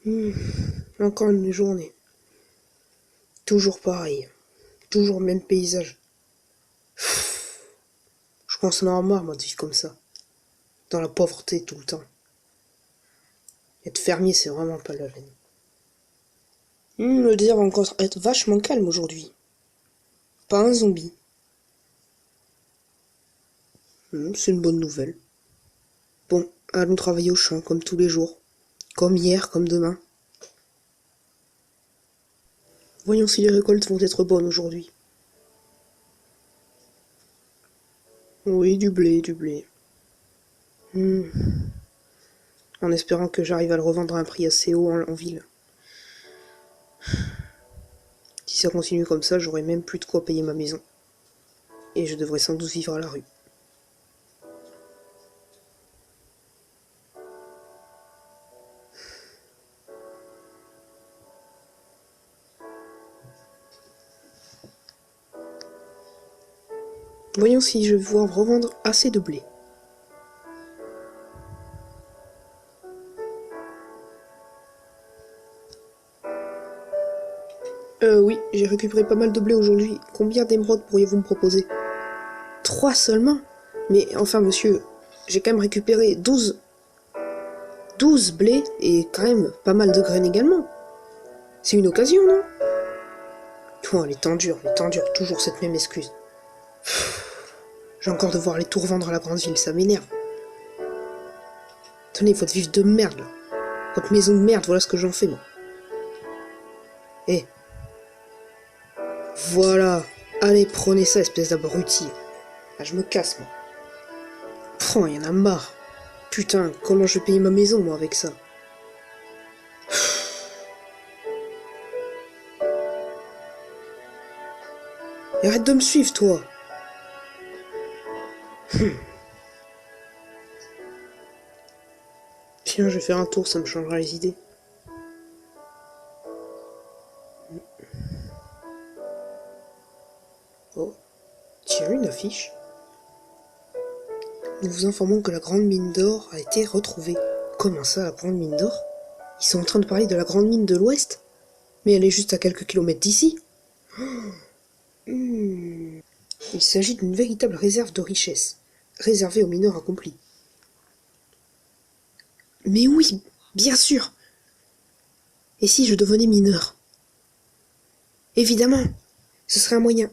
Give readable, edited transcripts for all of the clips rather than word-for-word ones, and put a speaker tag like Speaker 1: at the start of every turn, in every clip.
Speaker 1: Hmm, Encore une journée. Toujours pareil. Toujours le même paysage. Je pense en avoir marre, moi, de vivre comme ça. Dans la pauvreté tout le temps. Être fermier, c'est vraiment pas la peine. Le désert va encore être vachement calme aujourd'hui. Pas un zombie. C'est une bonne nouvelle. Bon, allons travailler au champ, comme tous les jours. Comme hier, comme demain. Voyons si les récoltes vont être bonnes aujourd'hui. Oui, du blé, du blé. En espérant que j'arrive à le revendre à un prix assez haut en ville. Si ça continue comme ça, j'aurai même plus de quoi payer ma maison. Et je devrais sans doute vivre à la rue. Voyons si je vais pouvoir revendre assez de blé. Oui, j'ai récupéré pas mal de blé aujourd'hui. Combien d'émeraudes pourriez-vous me proposer? 3 seulement? Mais enfin, monsieur, j'ai quand même récupéré 12 blés et quand même pas mal de graines également. C'est une occasion, non? Oh, les temps durs, toujours cette même excuse. J'ai encore devoir aller tout revendre à la grande ville, ça m'énerve. Tenez, votre vivre de merde, là. Votre maison de merde, voilà ce que j'en fais, moi. Eh, voilà. Allez, prenez ça, espèce d'abruti. Ah, je me casse, moi. Oh, y en a marre. Putain, comment je vais payer ma maison, moi, avec ça? Et arrête de me suivre, toi. Tiens, je vais faire un tour, ça me changera les idées. Oh, tiens, une affiche. Nous vous informons que la grande mine d'or a été retrouvée. Comment ça, la grande mine d'or? Ils sont en train de parler de la grande mine de l'Ouest? Mais elle est juste à quelques kilomètres d'ici. Il s'agit d'une véritable réserve de richesse, réservée aux mineurs accomplis. Mais oui, bien sûr. Et si je devenais mineur? Évidemment, ce serait un moyen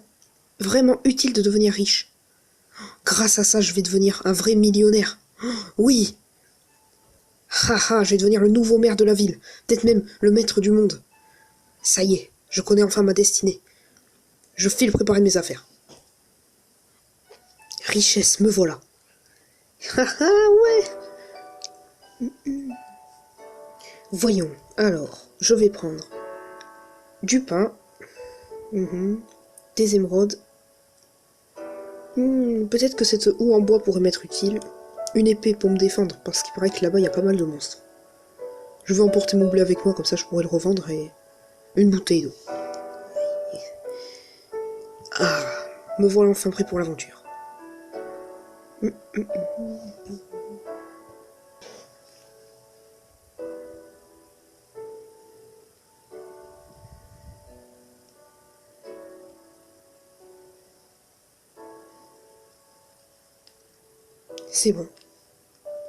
Speaker 1: vraiment utile de devenir riche. Grâce à ça, je vais devenir un vrai millionnaire. Oui. Haha, je vais devenir le nouveau maire de la ville, peut-être même le maître du monde. Ça y est, je connais enfin ma destinée. Je file préparer mes affaires. Richesse, me voilà. Haha, ouais. Voyons, alors, je vais prendre du pain, des émeraudes. Peut-être que cette houe en bois pourrait m'être utile. Une épée pour me défendre, parce qu'il paraît que là-bas il y a pas mal de monstres. Je vais emporter mon blé avec moi, comme ça je pourrai le revendre, et une bouteille d'eau. Ah, me voilà enfin prêt pour l'aventure. C'est bon,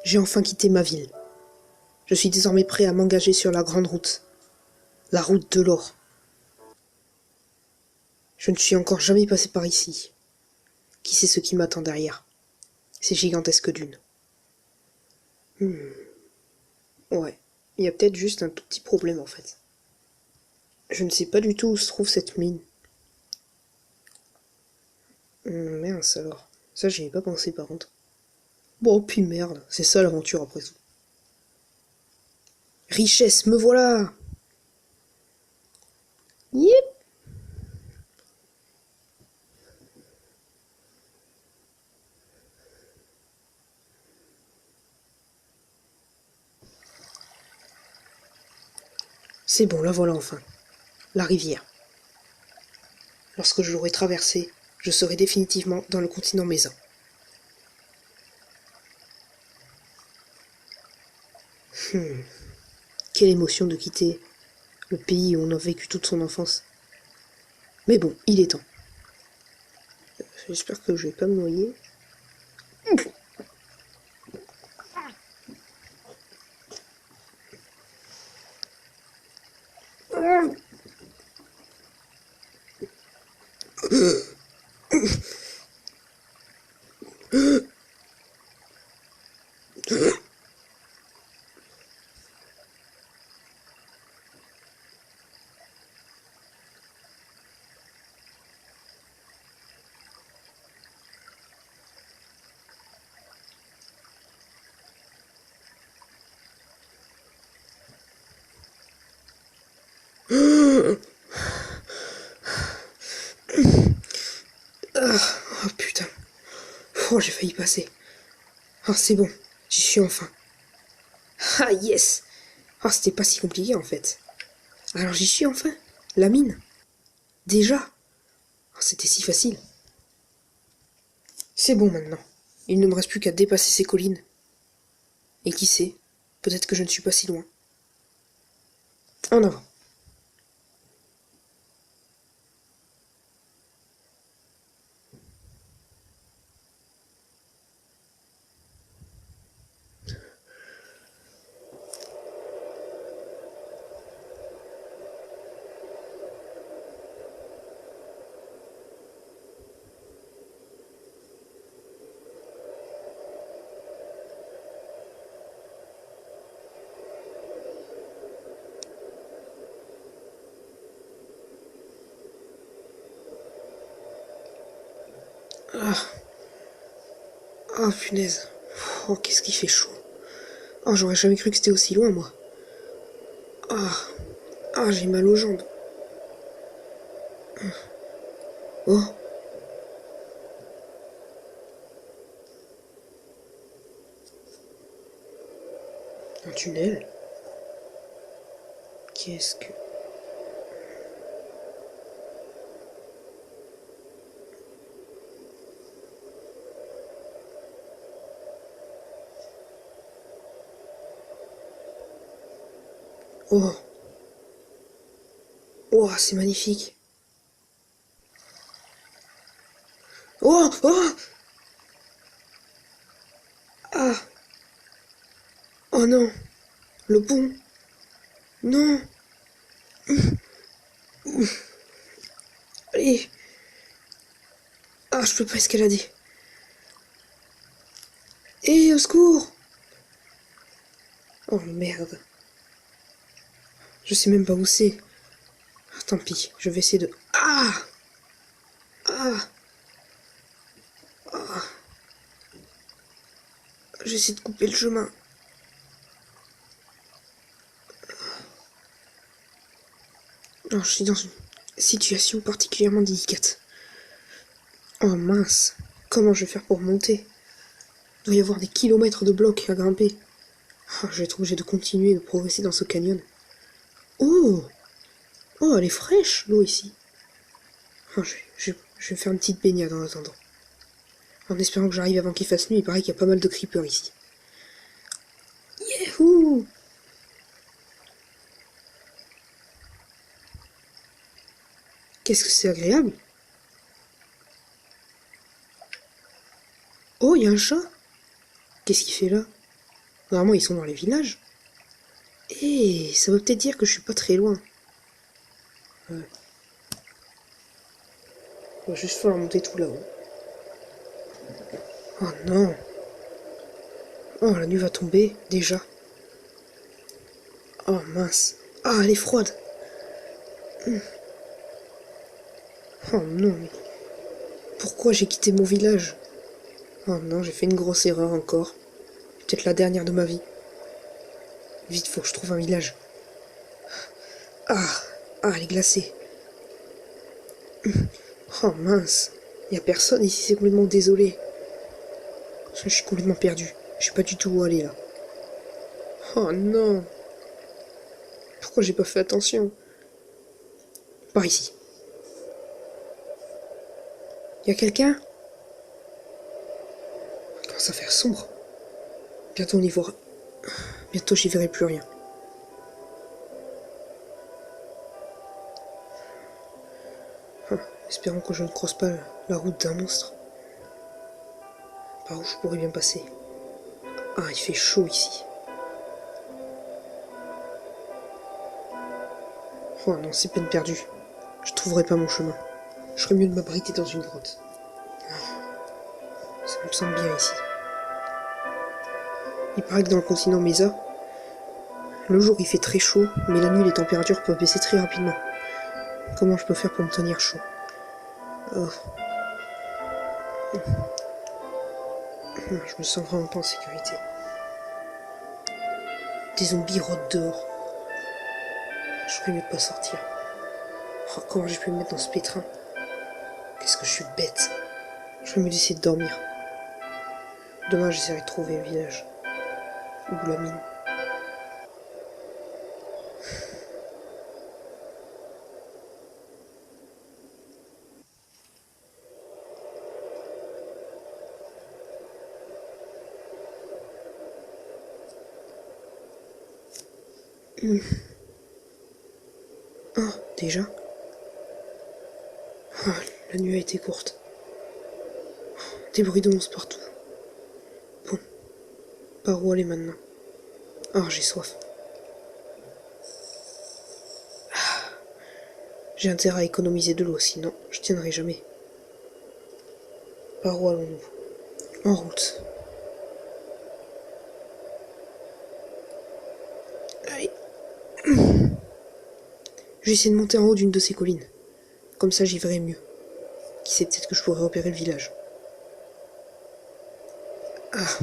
Speaker 1: j'ai enfin quitté ma ville. Je suis désormais prêt à m'engager sur la grande route. La route de l'or. Je ne suis encore jamais passé par ici. Qui sait ce qui m'attend derrière ces gigantesques dunes? Ouais, il y a peut-être juste un tout petit problème en fait. Je ne sais pas du tout où se trouve cette mine. Mince alors. Ça j'y ai pas pensé par contre. Bon, puis merde, c'est ça l'aventure après tout. Richesse, me voilà! Yep! C'est bon, la voilà enfin. La rivière. Lorsque je l'aurai traversée, je serai définitivement dans le continent mésan. Quelle émotion de quitter le pays où on a vécu toute son enfance. Mais bon, il est temps. J'espère que je vais pas me noyer. Oh putain. Oh, j'ai failli passer. Oh, c'est bon. J'y suis enfin. Ah, yes. Oh, c'était pas si compliqué, en fait. Alors, j'y suis enfin. La mine. Déjà. Oh, c'était si facile. C'est bon, maintenant. Il ne me reste plus qu'à dépasser ces collines. Et qui sait, peut-être que je ne suis pas si loin. En avant. Ah, oh, punaise. Oh, qu'est-ce qui fait chaud. Oh, j'aurais jamais cru que c'était aussi loin, moi. Ah, ah, j'ai mal aux jambes. Oh, un tunnel. Qu'est-ce que... Oh, oh, c'est magnifique. Oh, oh, ah, oh non, le pont. Non, allez. Ah, je peux pas escalader. Hé, au secours. Oh merde. Je sais même pas où c'est. Ah, tant pis, je vais essayer de... Ah, ah, ah. J'essaie de couper le chemin. Non, je suis dans une situation particulièrement délicate. Oh mince, comment je vais faire pour monter? Il doit y avoir des kilomètres de blocs à grimper. Oh, je vais être obligé de continuer de progresser dans ce canyon. Oh, oh, elle est fraîche, l'eau ici. Oh, je vais faire une petite baignade en attendant. En espérant que j'arrive avant qu'il fasse nuit, il paraît qu'il y a pas mal de creepers ici. Yahoo! Qu'est-ce que c'est agréable? Oh, il y a un chat? Qu'est-ce qu'il fait là? Normalement, ils sont dans les villages. Eh, ça veut peut-être dire que je suis pas très loin. Ouais. Il va juste falloir monter tout là-haut. Oh non! Oh, la nuit va tomber, déjà. Oh mince. Ah, elle est froide. Oh non, mais pourquoi j'ai quitté mon village? Oh non, j'ai fait une grosse erreur encore. Peut-être la dernière de ma vie. Vite, faut que je trouve un village. Ah, ah, elle est glacée. Oh mince. Y a personne ici, c'est complètement désolé. Je suis complètement perdu. Je sais pas du tout où aller là. Oh non. Pourquoi j'ai pas fait attention? Par ici. Y a quelqu'un? Il commence à faire sombre. Bientôt on y verra. Bientôt j'y verrai plus rien. Espérons que je ne croise pas la route d'un monstre. Par où je pourrais bien passer? Ah, il fait chaud ici. Oh non, c'est peine perdue. Je trouverai pas mon chemin. Je ferais mieux de m'abriter dans une grotte. Ça me semble bien ici. Il paraît que dans le continent Mesa, le jour il fait très chaud, mais la nuit les températures peuvent baisser très rapidement. Comment je peux faire pour me tenir chaud? Oh. Je me sens vraiment pas en sécurité. Des zombies rôdent dehors. Je ferais mieux de pas sortir. Oh, comment j'ai pu me mettre dans ce pétrin? Qu'est-ce que je suis bête. Je ferais mieux d'essayer de dormir. Demain j'essaierai de trouver un village. Ou la mine. Ah, déjà? Ah, la nuit a été courte. Des bruits de monstres partout. Bon, par où aller maintenant? Ah, j'ai soif. J'ai intérêt à économiser de l'eau, sinon je tiendrai jamais. Par où allons-nous? En route. Allez. Je vais essayer de monter en haut d'une de ces collines. Comme ça j'y verrai mieux. Qui sait, peut-être que je pourrais repérer le village. Ah.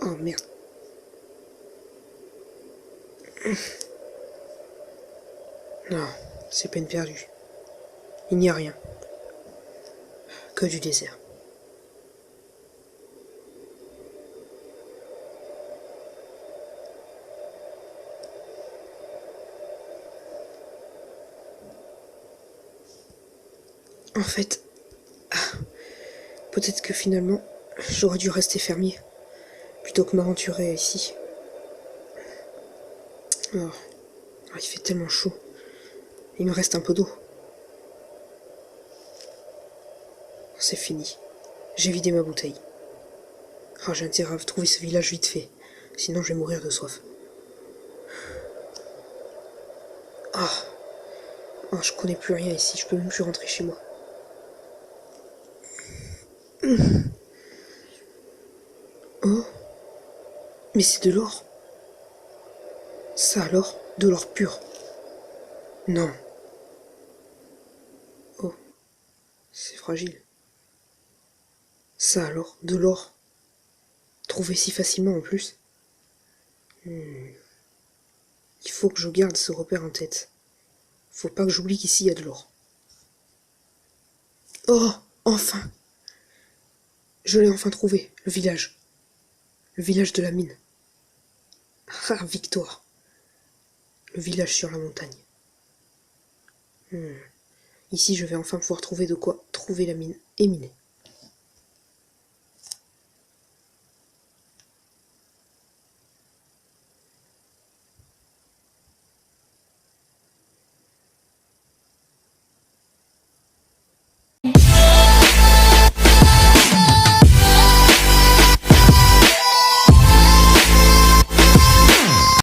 Speaker 1: Oh merde. Non, c'est peine perdue. Il n'y a rien. Que du désert. En fait, peut-être que finalement, j'aurais dû rester fermier, plutôt que m'aventurer ici. Oh, il fait tellement chaud. Il me reste un peu d'eau. C'est fini. J'ai vidé ma bouteille. Oh, j'ai intérêt à trouver ce village vite fait, sinon je vais mourir de soif. Oh, je connais plus rien ici, je peux même plus rentrer chez moi. Oh, mais c'est de l'or. Ça alors, de l'or pur. Non. Oh, c'est fragile. Ça alors, de l'or. Trouvé si facilement en plus. Il faut que je garde ce repère en tête. Faut pas que j'oublie qu'ici il y a de l'or. Oh, enfin. Je l'ai enfin trouvé, le village. Le village de la mine. Ah, victoire. Le village sur la montagne. Ici, je vais enfin pouvoir trouver de quoi trouver la mine et miner.